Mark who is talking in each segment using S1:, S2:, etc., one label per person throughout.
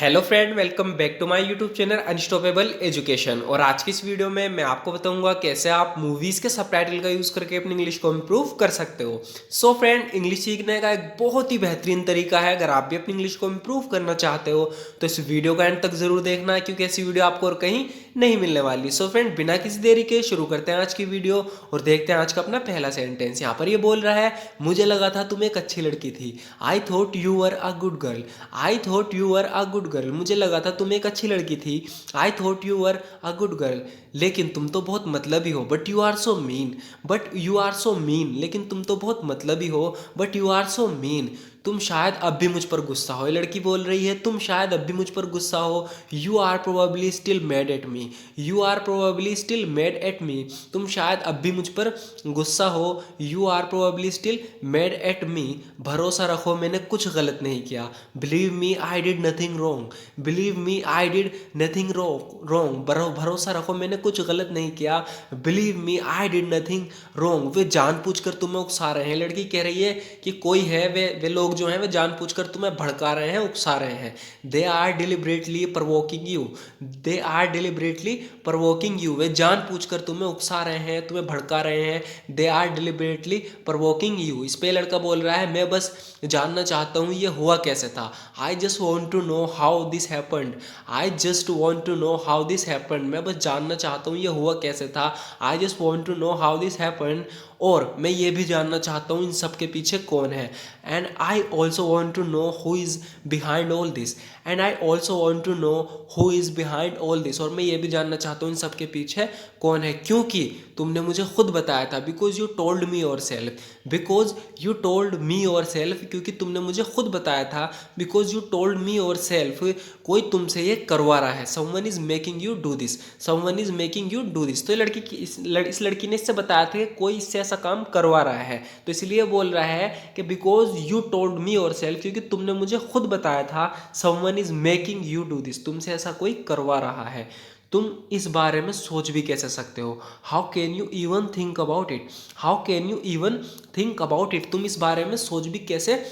S1: Hello friend, welcome back to my YouTube channel unstoppable education. और आज की इस वीडियो में मैं आपको बताऊंगा कैसे आप मूवीज़ के सबटाइटल का यूज़ करके अपनी इंग्लिश को इम्प्रूव कर सकते हो। सो फ्रेंड, इंग्लिश सीखने का एक बहुत ही बेहतरीन तरीका है। अगर आप भी अपनी इंग्लिश को इम्प्रूव करना चाहते हो तो इस वीडियो का एंड तक ज़रूर देखना, क्योंकि ऐसी वीडियो आपको और कहीं नहीं मिलने वाली। सो फ्रेंड, बिना किसी देरी के शुरू करते हैं आज की वीडियो और देखते हैं आज का अपना पहला सेंटेंस। यहाँ पर ये बोल रहा है, मुझे लगा था तुम एक अच्छी लड़की थी। I thought you were a good girl. I thought you were a good girl. मुझे लगा था तुम एक अच्छी लड़की थी। I thought you were a good girl. लेकिन तुम तो बहुत मतलबी हो। But you are so mean. But you are so mean. लेकिन तुम तो बहुत मतलबी हो। But you are so mean. तुम शायद अब भी मुझ पर गुस्सा हो। ये लड़की बोल रही है, तुम शायद अब भी मुझ पर गुस्सा हो। You are probably still mad at me. You are probably still mad at me. तुम शायद अब भी मुझ पर गुस्सा हो। You are probably still mad at me. भरोसा रखो, मैंने कुछ गलत नहीं किया। Believe me, I did nothing wrong. Believe me, I did nothing wrong. भरोसा रखो, मैंने कुछ गलत नहीं किया। Believe me, I did nothing wrong. वे जानबूझकर तुम्हें उकसा रहे हैं। लड़की कह रही है कि कोई है, वे लोग जो हैं वे जानबूझकर तुम्हें भड़का रहे हैं, उकसा रहे हैं। They are deliberately provoking you. They are deliberately provoking you. वे जानबूझकर तुम्हें उकसा रहे हैं, तुम्हें भड़का रहे हैं। They are deliberately provoking you. इस पे लड़का बोल रहा है, मैं बस जानना चाहता हूँ ये हुआ कैसे था। I just want to know how this happened. I just want to know how this happened. मैं बस जानना चाहता हूँ ये हुआ कैसे था। I just want to know how this happened. और मैं ये भी जानना चाहता हूँ इन सब के पीछे कौन है। And I also want to know who is behind all this. And I also want to know who is behind all this. और मैं ये भी जानना चाहता हूँ इन सब के पीछे कौन है, क्योंकि तुमने मुझे खुद बताया था। Because you told me your self. Because you told me your self. क्योंकि तुमने मुझे खुद बताया था। Because you told me your self. कोई तुमसे ये करवा रहा है। Someone is making you do this. Someone is making you do this. तो लड़की की इस लड़की ने इससे बताया था कि कोई इससे ऐसा काम करवा रहा है। तो इसलिए बोल रहा है कि because you told me your self, क्योंकि तुमने मुझे खुद बताया था। Someone is making you do this. तुमसे ऐसा कोई करवा रहा है। तुम इस बारे में सोच भी कैसे सकते हो। How can you even think about it. How can you even think about it. तुम इस बारे में सोच भी कैसे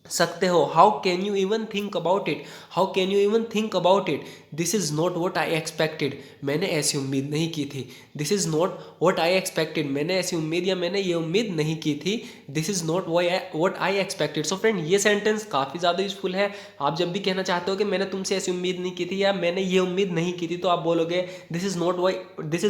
S1: सकते हो। How can you even think about it. How can you even think about it. This is not what I expected. मैंने ऐसी उम्मीद नहीं की थी। This is not what I expected. मैंने ऐसी उम्मीद या मैंने ये उम्मीद नहीं की थी। This is not what I expected. So friend, ये सेंटेंस काफ़ी ज़्यादा यूजफुल है। आप जब भी कहना चाहते हो कि मैंने तुमसे ऐसी उम्मीद नहीं की थी या मैंने ये उम्मीद नहीं की थी, तो आप बोलोगे this is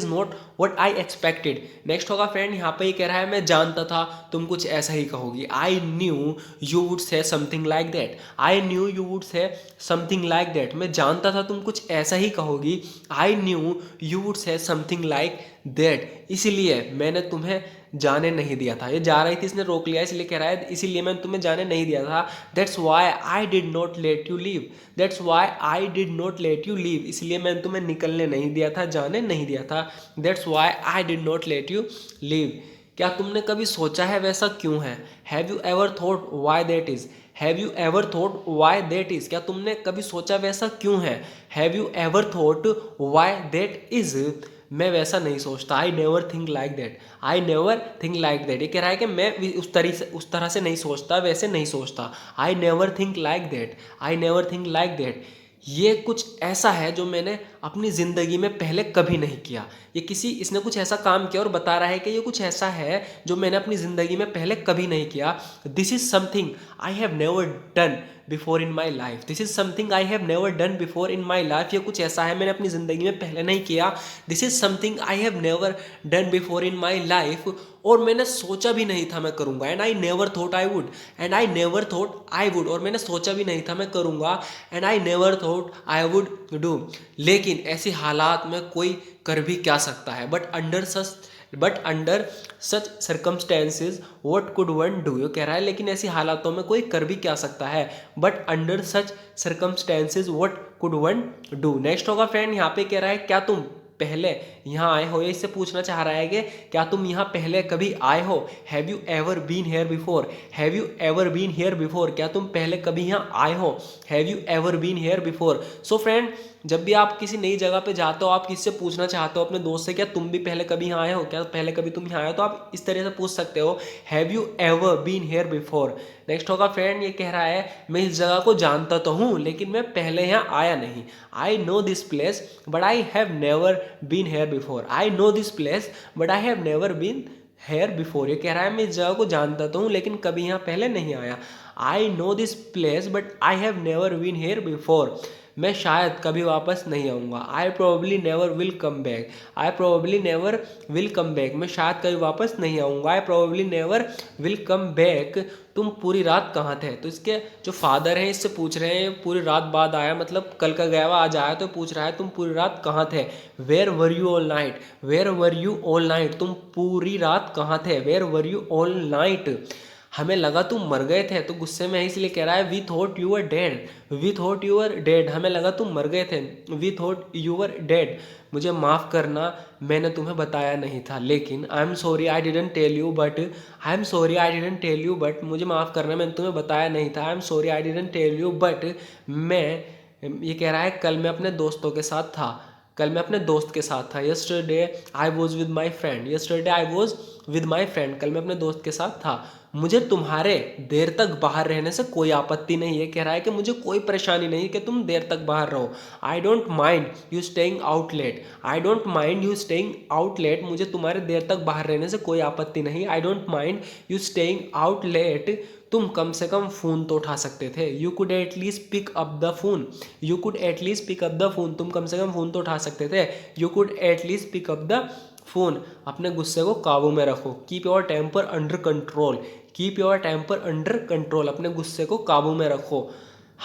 S1: not what I expected. Next होगा फ्रेंड, यहाँ पे ये कह रहा है, मैं जानता था तुम कुछ ऐसा ही कहोगी। I knew you would say something like that. I knew you would say something like that. मैं जानता था तुम कुछ ऐसा ही कहोगी। I knew you would say something like that. इसीलिए मैंने तुम्हें जाने नहीं दिया था। ये जा रही थी, इसने रोक लिया, इसलिए कह रहा है इसीलिए मैंने तुम्हें जाने नहीं दिया था। That's why I did not let you leave. That's why I did not let you leave. इसलिए मैंने तुम्हें निकलने नहीं दिया था, जाने नहीं दिया था। That's why I did not let you leave. क्या तुमने कभी सोचा है वैसा क्यों है। Have you ever thought why that is. Have you ever thought why that is. क्या तुमने कभी सोचा वैसा क्यों है। Have you ever thought why that is. मैं वैसा नहीं सोचता। I never think like that. I never think like that. ये कह रहा है कि मैं उस तरह से नहीं सोचता, वैसे नहीं सोचता। I never think like that. I never think like that. ये कुछ ऐसा है जो मैंने अपनी ज़िंदगी में पहले कभी नहीं किया। इसने कुछ ऐसा काम किया और बता रहा है कि ये कुछ ऐसा है जो मैंने अपनी ज़िंदगी में पहले कभी नहीं किया। This is something I have never done before in my life. This is something I have never done before in my life. ये कुछ ऐसा है मैंने अपनी ज़िंदगी में पहले नहीं किया। This is something I have never done before in my life. और मैंने सोचा भी नहीं था मैं करूँगा। And I never thought I would. And I never thought I would. और मैंने सोचा भी नहीं था मैं करूँगा। And I never thought I would do. लेकिन ऐसी हालात में कोई कर भी क्या सकता है। But under such circumstances what could one do. ये कह रहा है लेकिन ऐसी हालातों में कोई कर भी क्या सकता है। But under such circumstances what could one do. Next होगा फ्रेंड, यहाँ पे कह रहा है क्या तुम पहले यहाँ आए हो, ये इससे पूछना चाह रहा है कि क्या तुम यहाँ पहले कभी आए हो। Have you ever been here before, have you ever been here before, क्या तुम पहले कभी यहाँ आए हो। Have you ever been here before. So friend, जब भी आप किसी नई जगह पे जाते हो, आप किससे पूछना चाहते हो अपने दोस्त से, क्या तुम भी पहले कभी यहाँ आए हो, क्या पहले कभी तुम यहाँ आए हो, तो आप इस तरह से पूछ सकते हो, have you ever been here before. Next होगा फ्रेंड, ये कह रहा है मैं इस जगह को जानता तो हूँ लेकिन मैं पहले यहाँ आया नहीं। I know this place but I have never been here before. I know this place but I have never been here before. ये कह रहा है मैं इस जगह को जानता तो हूँ लेकिन कभी यहाँ पहले नहीं आया। I know this place but I have never been here before. मैं शायद कभी वापस नहीं आऊँगा। I probably never will come back. I probably never will come back. मैं शायद कभी वापस नहीं आऊँगा। I probably never will come back. तुम पूरी रात कहाँ थे। तो इसके जो फादर हैं इससे पूछ रहे हैं पूरी रात बाद आया, मतलब कल का गया हुआ आज आया, तो पूछ रहा है तुम पूरी रात कहाँ थे। Where were you all night, where were you all night, तुम पूरी रात कहाँ थे। Where were you all night. हमें लगा तुम मर गए थे, तो गुस्से में है इसलिए कह रहा है we thought you were dead. We thought you were dead, हमें लगा तुम मर गए थे। We thought you were dead. मुझे माफ़ करना मैंने तुम्हें बताया नहीं था, लेकिन I am sorry I didn't tell you but, I am sorry I didn't tell you but, मुझे माफ़ करना मैंने तुम्हें बताया नहीं था। I am sorry I didn't tell you but, मैं ये कह रहा है कल मैं अपने दोस्तों के साथ था, कल मैं अपने दोस्त के साथ था। Yesterday I was with my friend, yesterday I was with my friend, कल मैं अपने दोस्त के साथ था। मुझे तुम्हारे देर तक बाहर रहने से कोई आपत्ति नहीं है। कह रहा है कि मुझे कोई परेशानी नहीं कि तुम देर तक बाहर रहो। I don't mind you staying out late, I don't mind you staying out late, मुझे तुम्हारे देर तक बाहर रहने से कोई आपत्ति नहीं। I don't mind you staying out late. तुम कम से कम फ़ोन तो उठा सकते थे। You could at least pick up the phone, you could at least pick up the phone, तुम कम से कम फ़ोन तो उठा सकते थे। You could at least pick up the phone. अपने गुस्से को काबू में रखो। Keep your temper under control, keep your temper under control, अपने गुस्से को काबू में रखो।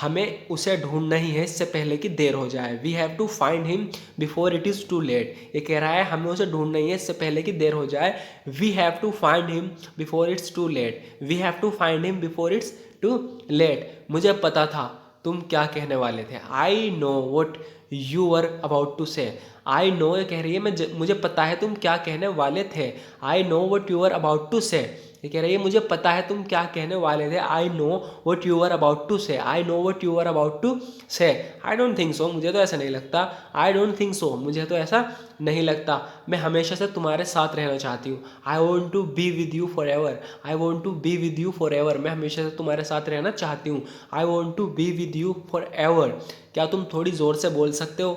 S1: हमें उसे ढूंढना ही है इससे पहले कि देर हो जाए। We have to find him before it is too late. ये कह रहा है हमें उसे ढूंढना ही है इससे पहले कि देर हो जाए। We have to find him before it's too late, we have to find him before it's too late. मुझे पता था तुम क्या कहने वाले थे। I know what you were about to say. I no ये कह रही है मुझे पता है तुम क्या कहने वाले थे। I know what you were about to say. ये कह रही है मुझे पता है तुम क्या कहने वाले थे। I know what you are about to say, I know what you are about to say. I don't think so, मुझे तो ऐसा नहीं लगता। आई डोंट थिंक सो, मुझे तो ऐसा नहीं लगता। मैं हमेशा से तुम्हारे साथ रहना चाहती हूँ। I want to be with you forever, I want to be with you forever, मैं हमेशा से तुम्हारे साथ रहना चाहती हूँ। I want to be with you forever. क्या तुम थोड़ी ज़ोर से बोल सकते हो।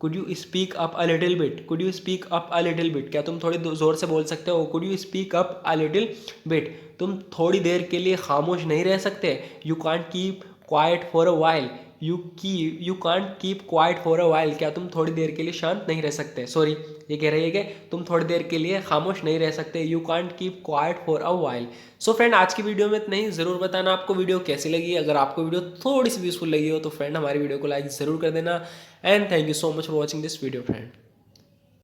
S1: Could you speak up a little bit, could you speak up a little bit, क्या तुम थोड़ी ज़ोर से बोल सकते हो। Could you speak up a little bit, तुम थोड़ी देर के लिए खामोश नहीं रह सकते। You can't keep quiet for a while, you can't keep quiet for a while, क्या तुम थोड़ी देर के लिए शांत नहीं रह सकते। सॉरी, ये कह रही है कि तुम थोड़ी देर के लिए खामोश नहीं रह सकते। You can't keep quiet for a while. So friend, आज की वीडियो में इतना ही। ज़रूर बताना आपको वीडियो कैसी लगी। अगर आपको वीडियो थोड़ी सी यूजफुल लगी हो तो फ्रेंड हमारी वीडियो को लाइक ज़रूर कर देना। And thank you so much for watching this video friend.